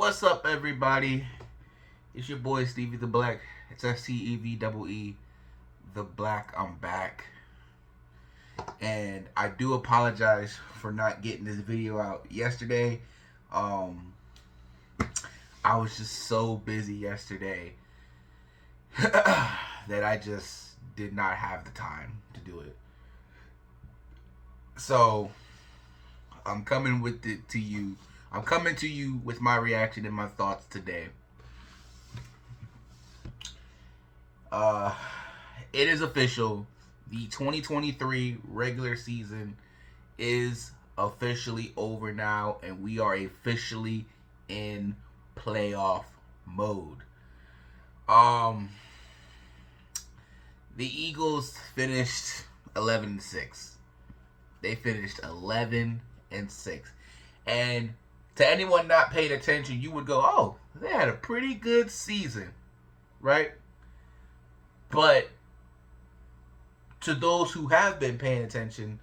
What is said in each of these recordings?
What's up, everybody? It's your boy Stevie the Black. It's STEVEE the Black. I'm back, and I do apologize for not getting this video out yesterday. I was just so busy yesterday that I just did not have the time to do it. So I'm coming with it to you. I'm coming to you with my reaction and my thoughts today. It is official. The 2023 regular season is officially over now, and we are officially in playoff mode. The Eagles finished 11-6. They finished 11-6, and to anyone not paying attention, you would go, "Oh, they had a pretty good season," right? But to those who have been paying attention,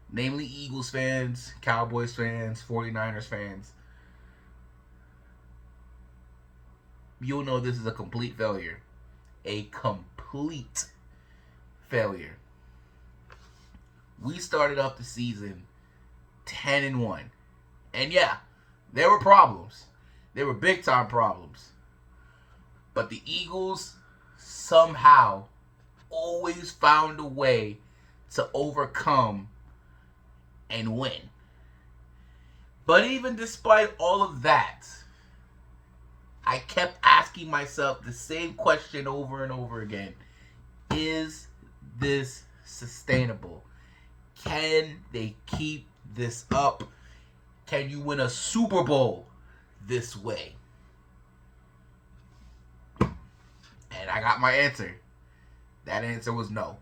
namely Eagles fans, Cowboys fans, 49ers fans, you'll know this is a complete failure. A complete failure. We started off the season 10-1. And yeah, there were problems. There were big time problems. But the Eagles somehow always found a way to overcome and win. But even despite all of that, I kept asking myself the same question over and over again. Is this sustainable? Can they keep this up? Can you win a Super Bowl this way? And I got my answer. That answer was no.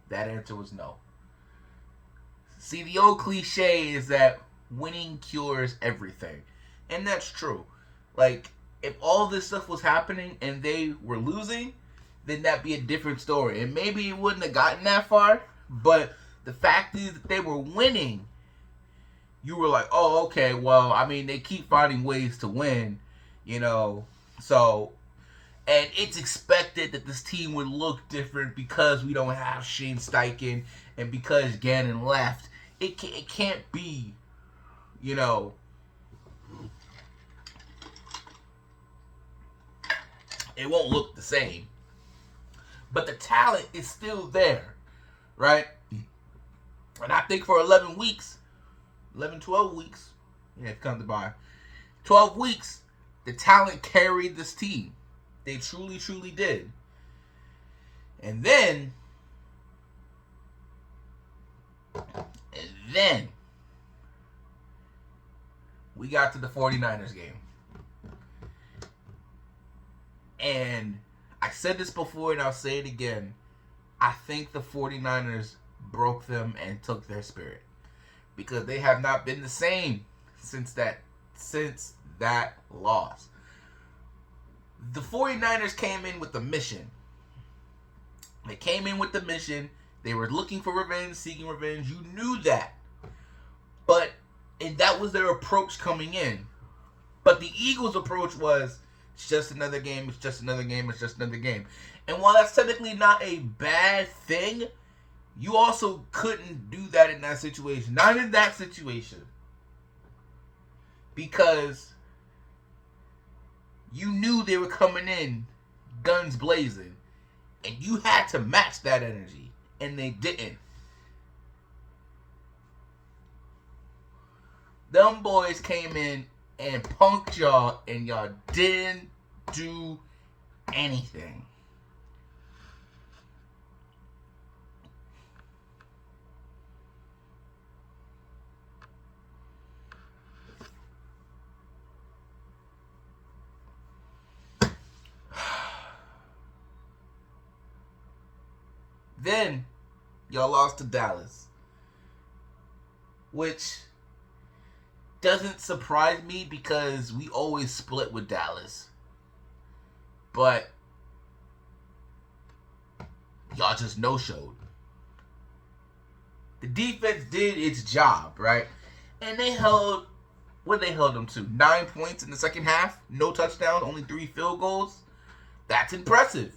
That answer was no. See, the old cliche is that winning cures everything. And that's true. Like, if all this stuff was happening and they were losing, then that'd be a different story. And maybe it wouldn't have gotten that far. But the fact is that they were winning. You were like, oh, okay, well, I mean, they keep finding ways to win, you know. So, and it's expected that this team would look different because we don't have Shane Steichen and because Gannon left. It can't be, you know. It won't look the same. But the talent is still there, right? And I think for 11 weeks, 12 weeks, yeah, it comes by 12 weeks, the talent carried this team. They truly, truly did. And then we got to the 49ers game. And I said this before and I'll say it again. I think the 49ers broke them and took their spirit. Because they have not been the same since that loss. The 49ers came in with a mission. They came in with the mission. They were looking for revenge, seeking revenge. You knew that. And that was their approach coming in. But the Eagles' approach was, it's just another game, it's just another game, it's just another game. And while that's technically not a bad thing, you also couldn't do that in that situation. Not in that situation. Because you knew they were coming in guns blazing. And you had to match that energy. And they didn't. Them boys came in and punked y'all. And y'all didn't do anything. Then, y'all lost to Dallas. Which doesn't surprise me because we always split with Dallas. But y'all just no-showed. The defense did its job, right? And they held What they held them to? 9 points in the second half. No touchdowns. Only 3 field goals. That's impressive.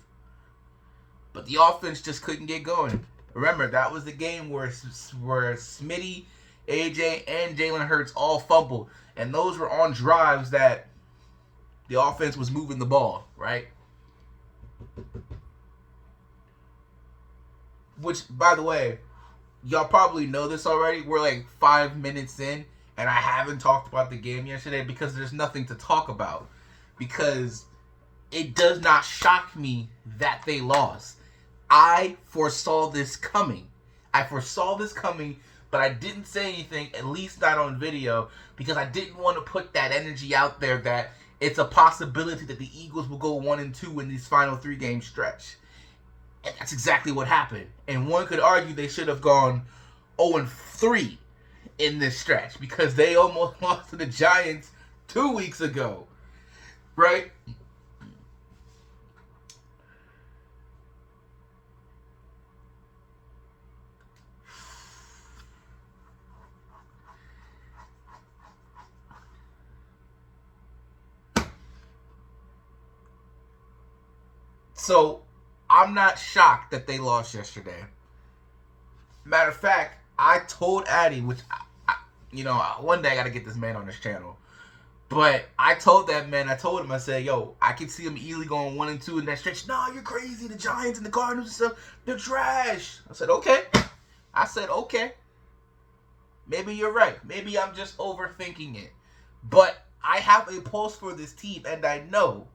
But the offense just couldn't get going. Remember, that was the game where Smitty, AJ, and Jalen Hurts all fumbled. And those were on drives that the offense was moving the ball, right? Which, by the way, y'all probably know this already. We're like 5 minutes in, and I haven't talked about the game yesterday because there's nothing to talk about. Because it does not shock me that they lost. I foresaw this coming. But I didn't say anything, at least not on video, because I didn't want to put that energy out there that it's a possibility that the Eagles will go 1-2 in this final 3-game stretch. And that's exactly what happened. And one could argue they should have gone 0-3 in this stretch because they almost lost to the Giants 2 weeks ago. Right? So, I'm not shocked that they lost yesterday. Matter of fact, I told Addy, which, one day I got to get this man on this channel. But I told that man, I said, yo, I can see him easily going 1-2 in that stretch. No, you're crazy. The Giants and the Cardinals and stuff, they're trash. I said, okay. Maybe you're right. Maybe I'm just overthinking it. But I have a pulse for this team, and I know.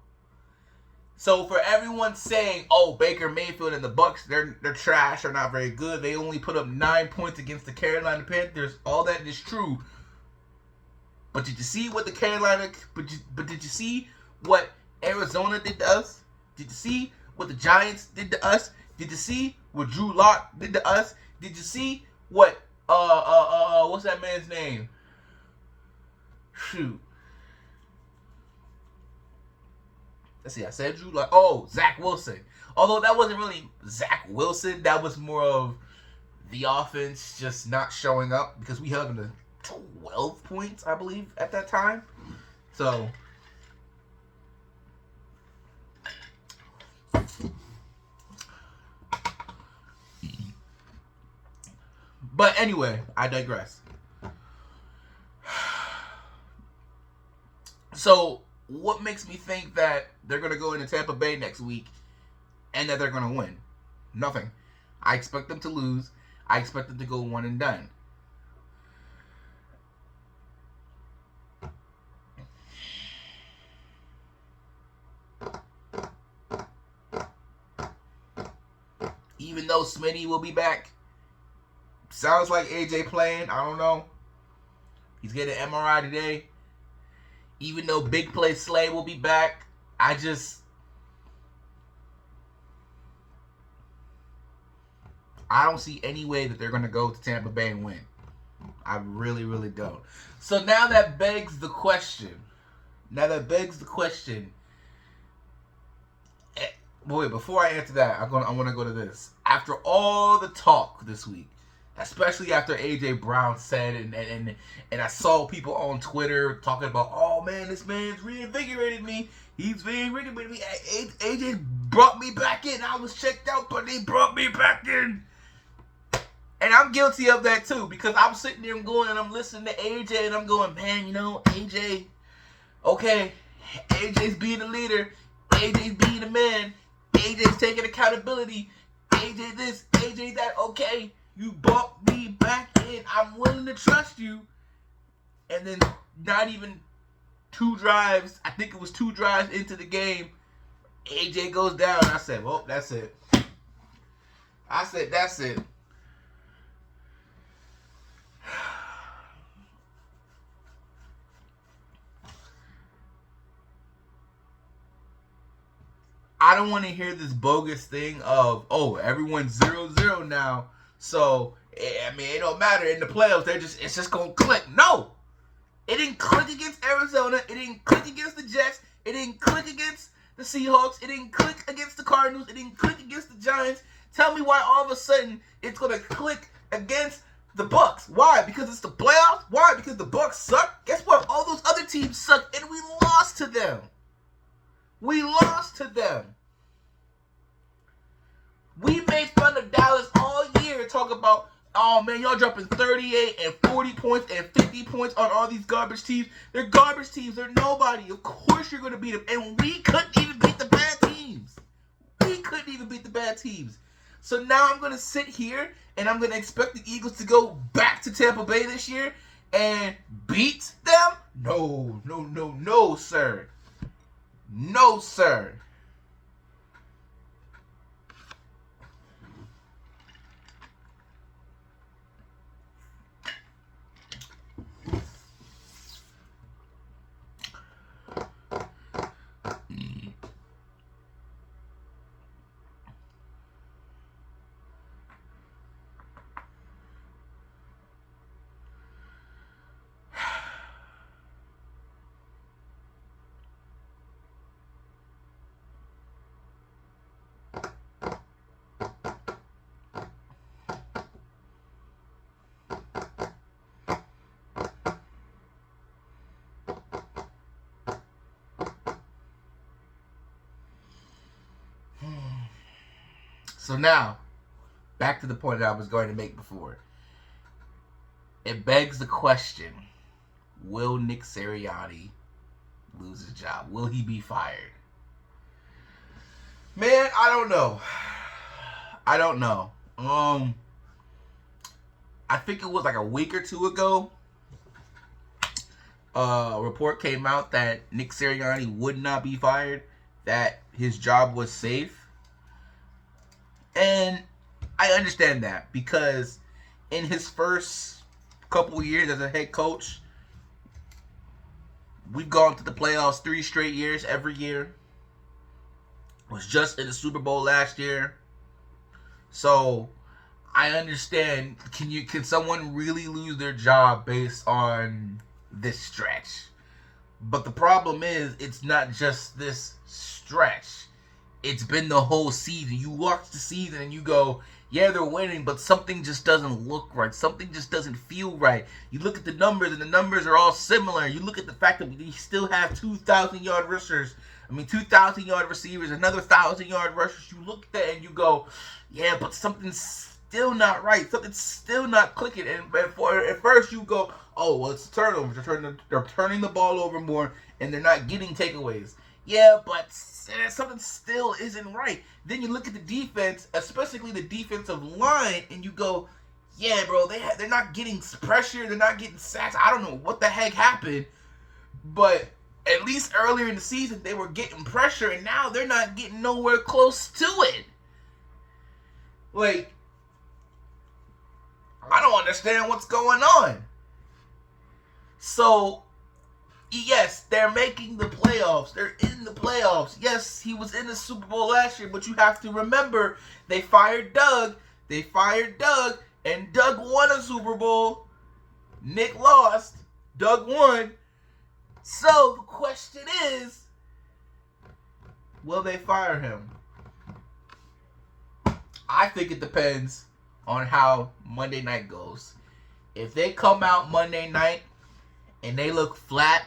So for everyone saying, oh, Baker Mayfield and the Bucs, they're trash, are not very good. They only put up 9 points against the Carolina Panthers. All that is true. But did you see what But did you see what Arizona did to us? Did you see what the Giants did to us? Did you see what Drew Lock did to us? Did you see what what's that man's name? Shoot. Let's see, I said Drew Lock. Oh, Zach Wilson. Although that wasn't really Zach Wilson. That was more of the offense just not showing up because we held them to 12 points, I believe, at that time. So, but anyway, I digress. So, what makes me think that they're going to go into Tampa Bay next week and that they're going to win? Nothing. I expect them to lose. I expect them to go one and done. Even though Smitty will be back, sounds like AJ playing. I don't know. He's getting an MRI today. Even though Big Play Slay will be back, I don't see any way that they're going to go to Tampa Bay and win. I really, really don't. So now that begs the question. Wait, before I answer that, I want to go to this. After all the talk this week, especially after AJ Brown said, and I saw people on Twitter talking about, oh man, this man's reinvigorated me. He's reinvigorated me. AJ brought me back in. I was checked out, but he brought me back in. And I'm guilty of that too, because I'm sitting there and I'm listening to AJ, and I'm going, man, AJ, okay, AJ's being the leader. AJ's being the man. AJ's taking accountability. AJ this, AJ that. Okay, you brought me back in. I'm willing to trust you. And then not even 2 drives, I think it was 2 drives into the game, AJ goes down. I said, well, that's it. I don't want to hear this bogus thing of, oh, everyone's 0-0 now. So, I mean, it don't matter. In the playoffs, it's just going to click. No! It didn't click against Arizona. It didn't click against the Jets. It didn't click against the Seahawks. It didn't click against the Cardinals. It didn't click against the Giants. Tell me why all of a sudden it's going to click against The Bucks. Why? Because it's the playoffs? Why? Because the Bucks suck? Guess what? All those other teams suck, and we lost to them. We lost to them. We made fun of Dallas all year, talk about, oh man, y'all dropping 38 and 40 points and 50 points on all these garbage teams. They're garbage teams. They're nobody. Of course you're going to beat them. And we couldn't even beat the bad teams. We couldn't even beat the bad teams. So now I'm going to sit here and I'm going to expect the Eagles to go back to Tampa Bay this year and beat them? No, sir. No, sir. So now, back to the point that I was going to make before. It begs the question, will Nick Sirianni lose his job? Will he be fired? Man, I don't know. I think it was like a week or two ago, a report came out that Nick Sirianni would not be fired, that his job was safe. And I understand that because in his first couple of years as a head coach, we've gone to the playoffs 3 straight years, every year. Was just in the Super Bowl last year. So I understand. Can someone really lose their job based on this stretch? But the problem is, it's not just this stretch. It's been the whole season. You watch the season and you go, yeah, they're winning, but something just doesn't look right. Something just doesn't feel right. You look at the numbers, and the numbers are all similar. You look at the fact that we still have 2,000-yard rushers. 2,000-yard receivers, another 1,000-yard rushers. You look at that and you go, yeah, but something's still not right. Something's still not clicking. And at first you go, oh, well, it's turnovers. They're turning the ball over more, and they're not getting takeaways. Yeah, but something still isn't right. Then you look at the defense, especially the defensive line, and you go, yeah, bro, they're not getting pressure. They're not getting sacks. I don't know what the heck happened, but at least earlier in the season, they were getting pressure, and now they're not getting nowhere close to it. Like, I don't understand what's going on. So, yes, they're making the playoffs. They're in the playoffs. Yes, he was in the Super Bowl last year, but you have to remember, they fired Doug. And Doug won a Super Bowl. Nick lost. Doug won. So, the question is, will they fire him? I think it depends on how Monday night goes. If they come out Monday night and they look flat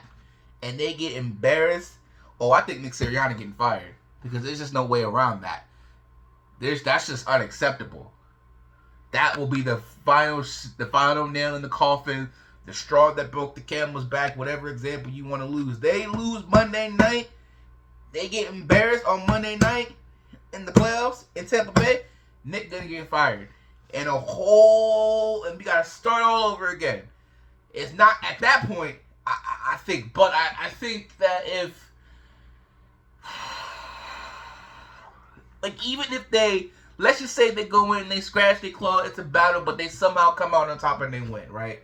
and they get embarrassed, I think Nick Sirianni getting fired. Because there's just no way around that. That's just unacceptable. That will be the final nail in the coffin. The straw that broke the camel's back, whatever example you want to lose. They lose Monday night. They get embarrassed on Monday night in the playoffs in Tampa Bay. Nick gonna get fired. And we got to start all over again. It's not at that point, I think. But I think that if, like, even if they, let's just say they go in, they scratch, they claw, it's a battle, but they somehow come out on top and they win, right?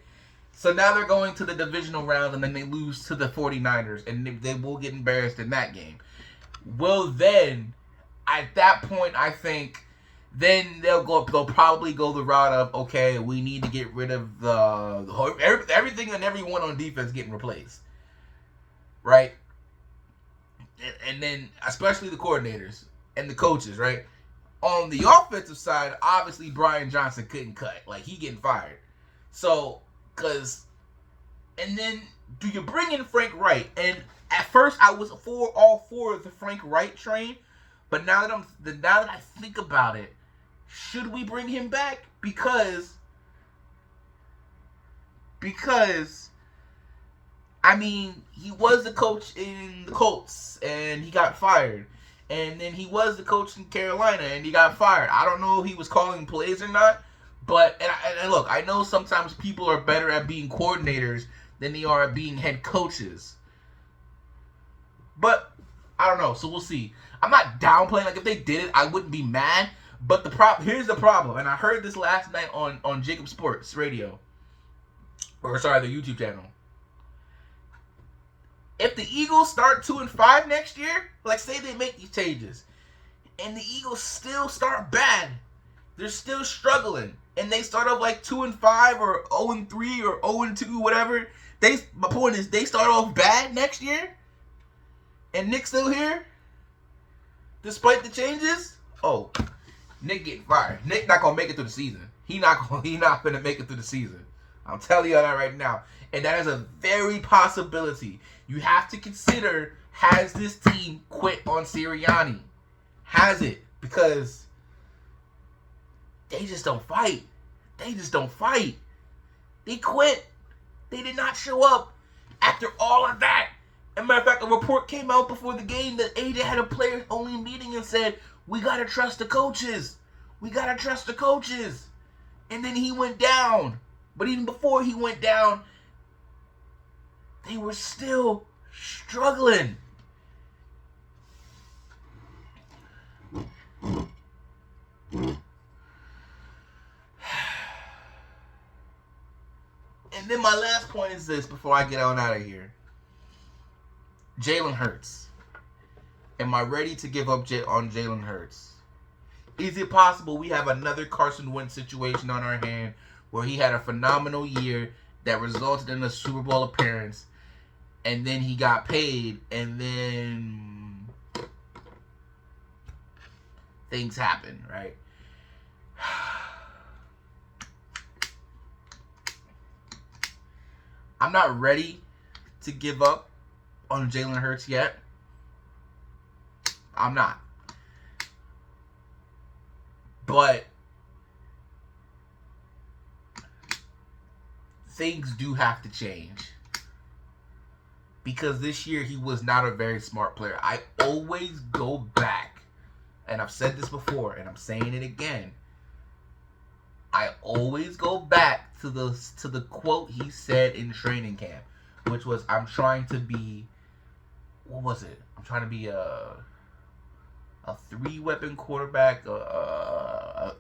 So now they're going to the divisional round, and then they lose to the 49ers, and they will get embarrassed in that game. Well, then, at that point, I think, then they'll probably go the route of, okay, we need to get rid of everything and everyone on defense getting replaced, right? And then, especially the coordinators and the coaches, right? On the offensive side, obviously Brian Johnson couldn't cut. Like, he getting fired. So, and then do you bring in Frank Wright? And at first I was all for the Frank Wright train, but now that I think about it, should we bring him back? Because I mean, he was the coach in the Colts and he got fired. And then he was the coach in Carolina and he got fired. I don't know if he was calling plays or not. But, and look, I know sometimes people are better at being coordinators than they are at being head coaches. But, I don't know. So we'll see. I'm not downplaying. Like, if they did it, I wouldn't be mad. But here's the problem. And I heard this last night on Jacob Sports Radio. Or, sorry, the YouTube channel. If the Eagles start 2-5 next year, like say they make these changes, and the Eagles still start bad, they're still struggling, and they start off like 2-5 or 0-3 or 0-2, whatever. My point is, they start off bad next year, and Nick's still here, despite the changes. Oh, Nick getting fired. Nick not gonna make it through the season. He not gonna make it through the season. I'm telling you that right now. And that is a very possibility. You have to consider, has this team quit on Sirianni? Has it? Because they just don't fight. They just don't fight. They quit. They did not show up after all of that. As a matter of fact, a report came out before the game that AJ had a players-only meeting and said, we got to trust the coaches. We got to trust the coaches. And then he went down. But even before he went down, they were still struggling. And then my last point is this before I get on out of here. Jalen Hurts. Am I ready to give up on Jalen Hurts? Is it possible we have another Carson Wentz situation on our hand where he had a phenomenal year that resulted in a Super Bowl appearance, and then he got paid, and then things happen, right? I'm not ready to give up on Jalen Hurts yet. I'm not. But things do have to change. Because this year he was not a very smart player. I always go back, and I've said this before, and I'm saying it again. I always go back to the quote he said in training camp, which was, I'm trying to be, what was it? I'm trying to be a 3-weapon quarterback, a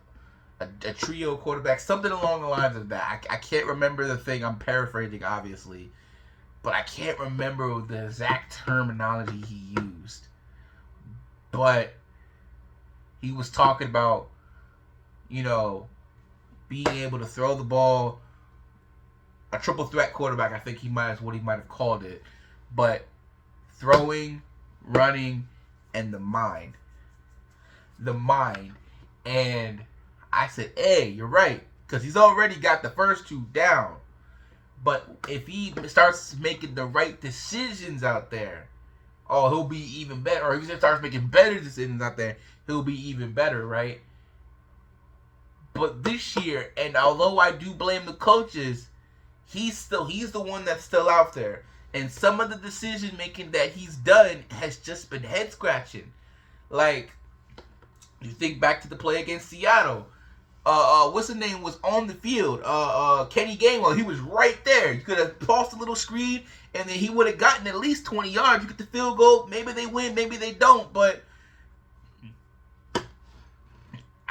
trio quarterback, something along the lines of that. I can't remember the thing. I'm paraphrasing, obviously. But I can't remember the exact terminology he used. But he was talking about, being able to throw the ball, a triple threat quarterback, I think he might have called it. But throwing, running, and the mind. The mind. And I said, hey, you're right. Because he's already got the first two down. But if he starts making the right decisions out there, he'll be even better. Or if he starts making better decisions out there, he'll be even better, right? But this year, and although I do blame the coaches, he's the one that's still out there. And some of the decision making that he's done has just been head scratching. Like, you think back to the play against Seattle. What's his name was on the field? Kenny Gainwell. He was right there. You could have tossed a little screen, and then he would have gotten at least 20 yards. You get the field goal. Maybe they win. Maybe they don't. But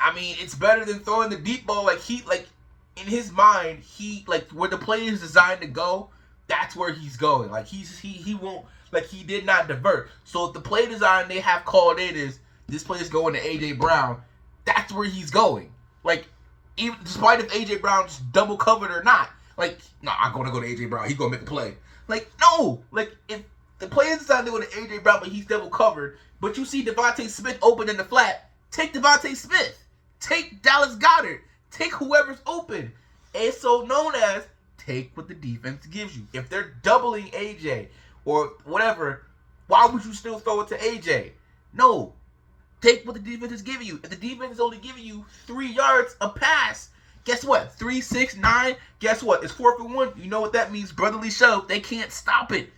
I mean, it's better than throwing the deep ball. Like in his mind, where the play is designed to go, that's where he's going. Like he won't, like, he did not divert. So if the play design they have called in is this play is going to AJ Brown, that's where he's going. Like, even despite if AJ Brown's double covered or not, like, no, I'm gonna go to AJ Brown. He's gonna make a play. Like, no, like if the play is designed to go to AJ Brown, but he's double covered, but you see Devontae Smith open in the flat, take Devontae Smith, take Dallas Goedert, take whoever's open. It's so known as take what the defense gives you. If they're doubling AJ or whatever, why would you still throw it to AJ? No. Take what the defense is giving you. If the defense is only giving you 3 yards a pass, guess what? 3, 6, 9. Guess what? It's 4th and 1. You know what that means? Brotherly shove. They can't stop it.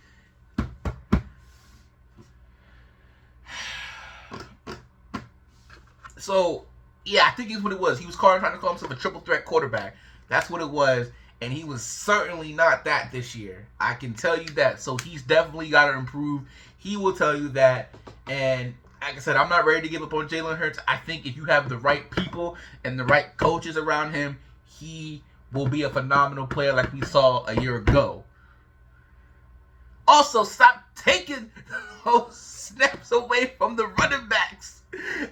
So, yeah, I think it's what it was. He was trying to call himself a triple threat quarterback. That's what it was. And he was certainly not that this year. I can tell you that. So he's definitely got to improve. He will tell you that. And like I said, I'm not ready to give up on Jalen Hurts. I think if you have the right people and the right coaches around him, he will be a phenomenal player like we saw a year ago. Also, stop taking those snaps away from the running backs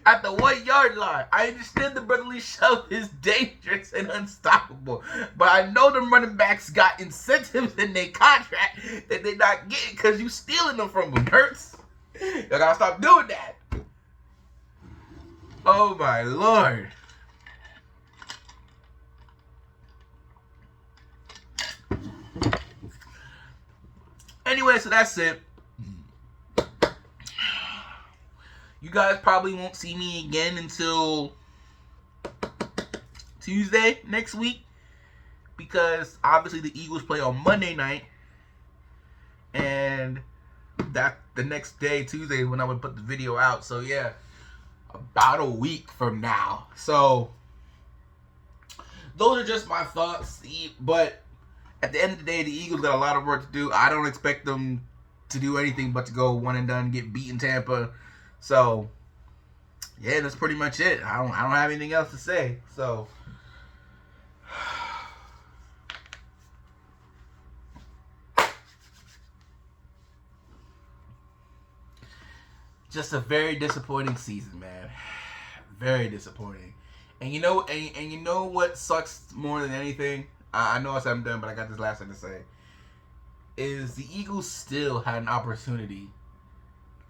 at the 1 yard line. I understand the brotherly shove is dangerous and unstoppable, but I know the running backs got incentives in their contract that they're not getting because you stealing them from them. Hurts, you gotta stop doing that. Oh my Lord. Anyway, so that's it. You guys probably won't see me again until Tuesday next week because obviously the Eagles play on Monday night, and that the next day, Tuesday, when I would put the video out. So yeah, about a week from now. So those are just my thoughts, but at the end of the day, the Eagles got a lot of work to do. I don't expect them to do anything but to go one and done, get beaten Tampa. So, yeah, that's pretty much it. I don't have anything else to say. So, just a very disappointing season, man. Very disappointing. And you know, and you know what sucks more than anything? I know I'm done, but I got this last thing to say. Is the Eagles still had an opportunity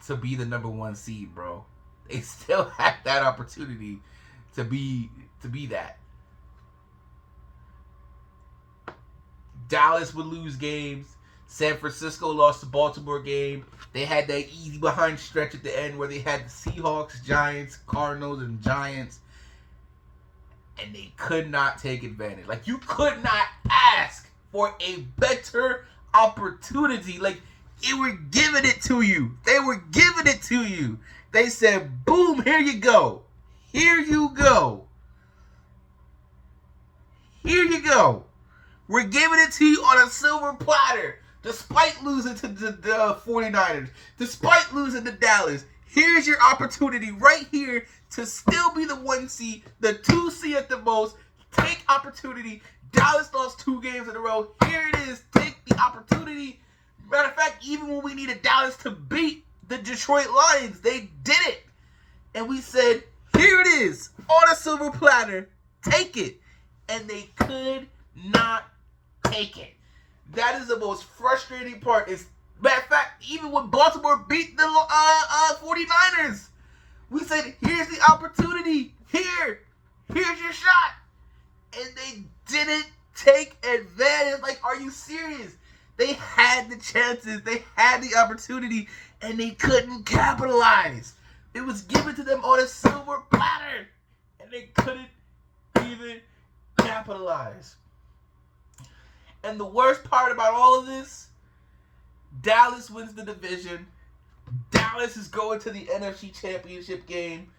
to be the number 1 seed, bro. They still had that opportunity to be that. Dallas would lose games. San Francisco lost the Baltimore game. They had that easy behind stretch at the end where they had the Seahawks, Giants, Cardinals, and Giants. And they could not take advantage. Like, you could not ask for a better opportunity. Like, they were giving it to you. They were giving it to you. They said, boom, here you go. Here you go. Here you go. We're giving it to you on a silver platter. Despite losing to the 49ers. Despite losing to Dallas. Here's your opportunity right here to still be the 1 seed, the 2 seed at the most. Take opportunity. Dallas lost 2 games in a row. Here it is. Take the opportunity. Matter of fact, even when we needed Dallas to beat the Detroit Lions, they did it. And we said, here it is, on a silver platter. Take it. And they could not take it. That is the most frustrating part. Matter of fact, even when Baltimore beat the 49ers, we said, here's the opportunity. Here's your shot. And they didn't take advantage. Like, are you serious? They had the chances. They had the opportunity. And they couldn't capitalize. It was given to them on a silver platter. And they couldn't even capitalize. And the worst part about all of this, Dallas wins the division. Dallas is going to the NFC Championship game.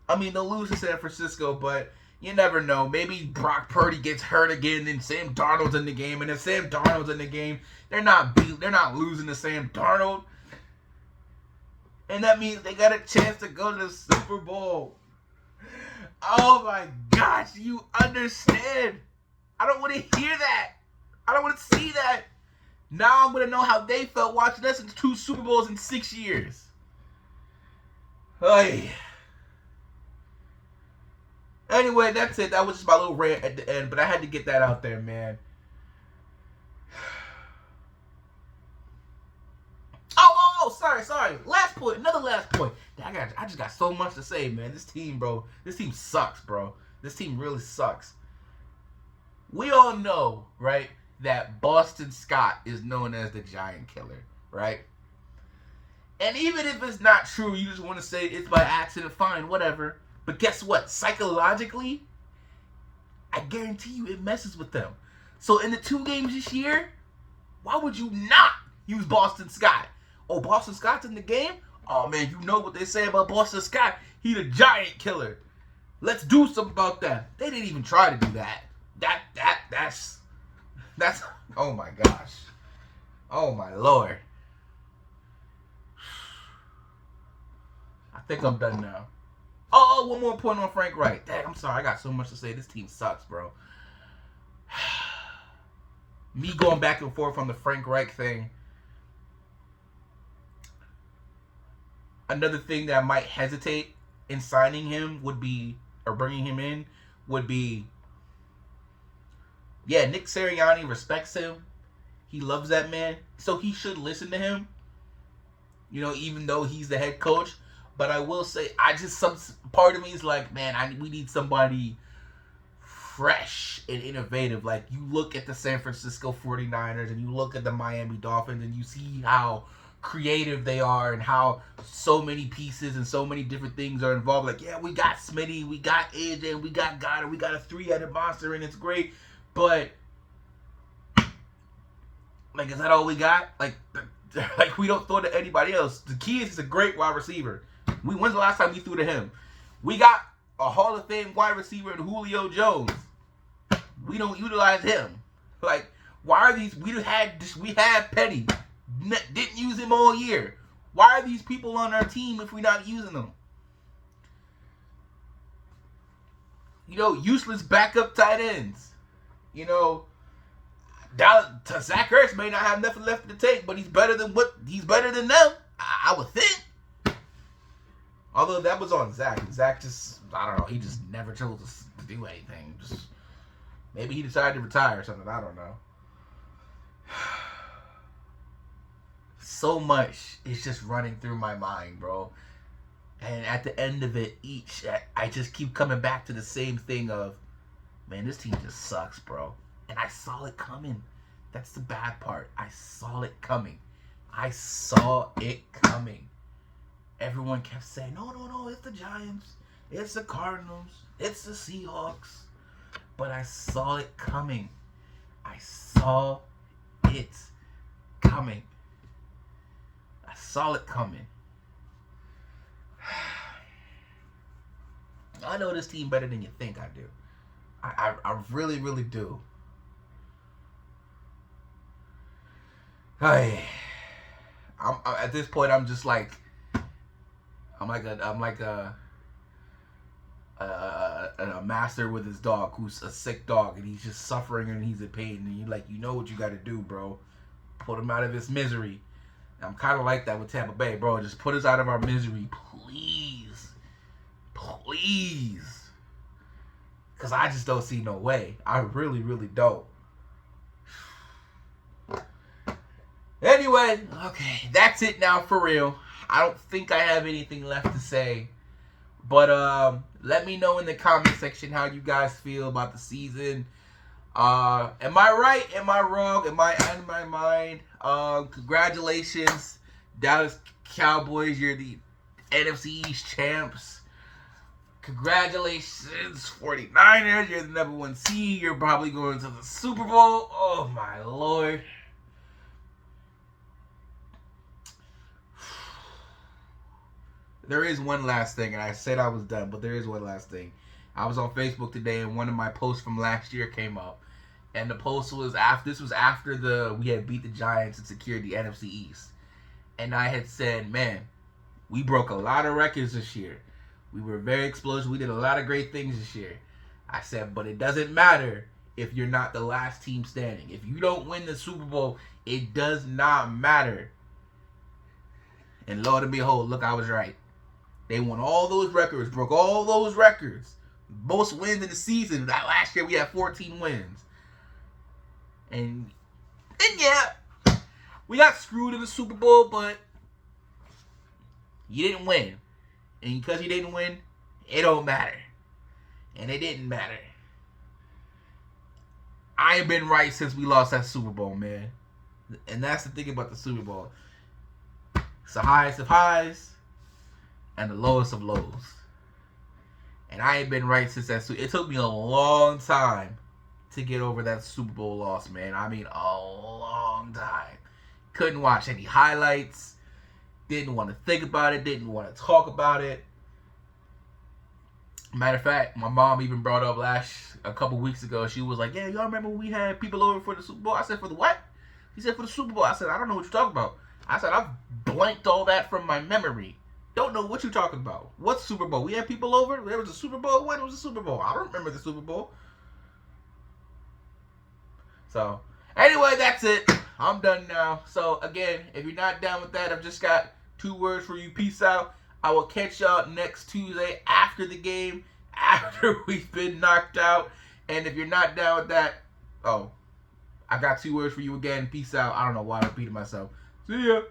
I mean, they'll lose to San Francisco, but you never know. Maybe Brock Purdy gets hurt again, and Sam Darnold's in the game. And if Sam Darnold's in the game, they're not losing to Sam Darnold. And that means they got a chance to go to the Super Bowl. Oh my gosh, you understand? I don't want to hear that. I don't want to see that. Now I'm going to know how they felt watching us in 2 Super Bowls in 6 years. Hey. Anyway, that's it. That was just my little rant at the end, but I had to get that out there, man. Sorry. Last point. Another last point. I just got so much to say, man. This team, bro. This team sucks, bro. This team really sucks. We all know, right, that Boston Scott is known as the Giant Killer, right? And even if it's not true, you just want to say it's by accident, fine, whatever. But guess what? Psychologically, I guarantee you it messes with them. So in the 2 games this year, why would you not use Boston Scott? Oh, Boston Scott's in the game? Oh man, you know what they say about Boston Scott. He the Giant Killer. Let's do something about that. They didn't even try to do that. That's oh my gosh. Oh my Lord. I think I'm done now. Oh, one more point on Frank Wright. Dang, I'm sorry. I got so much to say. This team sucks, bro. Me going back and forth on the Frank Reich thing. Another thing that I might hesitate in signing him would be, or bringing him in, would be, yeah, Nick Sirianni respects him. He loves that man. So he should listen to him. You know, even though he's the head coach. But I will say, some part of me is like, man, we need somebody fresh and innovative. Like, you look at the San Francisco 49ers and you look at the Miami Dolphins and you see how creative they are and how so many pieces and so many different things are involved. Like, yeah, we got Smitty, we got AJ, we got Goddard, we got a 3-headed monster and it's great. But, like, is that all we got? Like we don't throw to anybody else. The key is he's a great wide receiver. When's the last time we threw to him? We got a Hall of Fame wide receiver in Julio Jones. We don't utilize him. Like, why are these? We had Petty. Didn't use him all year. Why are these people on our team if we're not using them? You know, useless backup tight ends. You know, Zach Ertz may not have nothing left to take, but he's better than them. I would think. Although that was on Zach. Zach just, I don't know, he just never chose to do anything. Just maybe he decided to retire or something. I don't know. So much is just running through my mind, bro. And at the end of it, I just keep coming back to the same thing of, man, this team just sucks, bro. And I saw it coming. That's the bad part. I saw it coming. Everyone kept saying, no, it's the Giants. It's the Cardinals. It's the Seahawks. But I saw it coming. I saw it coming. I know this team better than you think I do. I really, really do. Hey, I'm at this point. I'm just like, I'm like a master with his dog who's a sick dog and he's just suffering and he's in pain and you're like, you know what you got to do, bro. Put him out of his misery. And I'm kind of like that with Tampa Bay, bro. Just put us out of our misery, please. Because I just don't see no way. I really, really don't. Anyway, okay, that's it now for real. I don't think I have anything left to say. But let me know in the comment section how you guys feel about the season. Am I right? Am I wrong? Am I out of my mind? Congratulations, Dallas Cowboys. You're the NFC East champs. Congratulations, 49ers. You're the number 1 seed. You're probably going to the Super Bowl. Oh, my Lord. There is one last thing, and I said I was done, but there is one last thing. I was on Facebook today, and one of my posts from last year came up. And the post was after we had beat the Giants and secured the NFC East. And I had said, man, we broke a lot of records this year. We were very explosive. We did a lot of great things this year. I said, but it doesn't matter if you're not the last team standing. If you don't win the Super Bowl, it does not matter. And lo and behold, look, I was right. They won all those records, broke all those records. Most wins in the season. That last year we had 14 wins. And yeah, we got screwed in the Super Bowl, but you didn't win. And because you didn't win, it don't matter. And it didn't matter. I ain't been right since we lost that Super Bowl, man. And that's the thing about the Super Bowl. It's the highest of highs and the lowest of lows. And I ain't been right since that. It took me a long time to get over that Super Bowl loss, man. I mean, a long time. Couldn't watch any highlights. Didn't want to think about it. Didn't want to talk about it. Matter of fact, my mom even brought up a couple weeks ago. She was like, "Yeah, y'all remember when we had people over for the Super Bowl?" I said, "For the what?" He said, "For the Super Bowl." I said, "I don't know what you're talking about." I said, "I've blanked all that from my memory. Don't know what you're talking about. What Super Bowl? We had people over? There was a Super Bowl? When was the Super Bowl? I don't remember the Super Bowl." So, anyway, that's it. I'm done now. So, again, if you're not down with that, I've just got 2 words for you. Peace out. I will catch y'all next Tuesday after the game, after we've been knocked out. And if you're not down with that, I got 2 words for you again. Peace out. I don't know why I'm repeating myself. See ya.